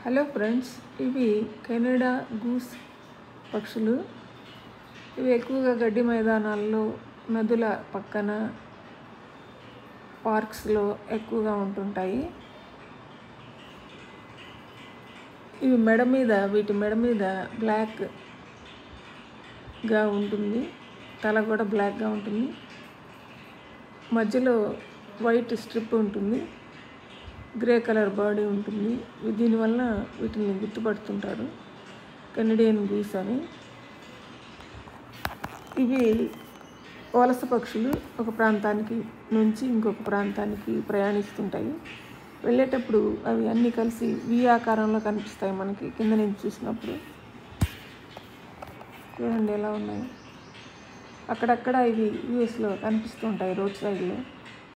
Hello friends, ఇవి Canada goose పక్షులు. ఇవి ఎక్కువగా గడ్డి మైదానాల్లో, నదుల పక్కన, పార్క్స్లో ఎక్కువగా ఉంటుంటాయి. ఇవి వీటి మెడ మీద బ్లాక్గా ఉంటుంది, తల కూడా బ్లాక్గా ఉంటుంది, మధ్యలో వైట్ స్ట్రిప్ ఉంటుంది, గ్రే కలర్ బాడీ ఉంటుంది. దీనివల్ల వీటిని గుర్తుపడుతుంటారు కెనడియన్ గూస్ అని. ఇవి వలస పక్షులు. ఒక ప్రాంతానికి నుంచి ఇంకొక ప్రాంతానికి ప్రయాణిస్తుంటాయి. వెళ్ళేటప్పుడు అవి అన్నీ కలిసి వి ఆకారంలో కనిపిస్తాయి మనకి కింద నుంచి చూసినప్పుడు. చూడండి ఎలా ఉన్నాయి. అక్కడక్కడ ఇవి యూఎస్లో కనిపిస్తూ ఉంటాయి రోడ్ సైడ్లో.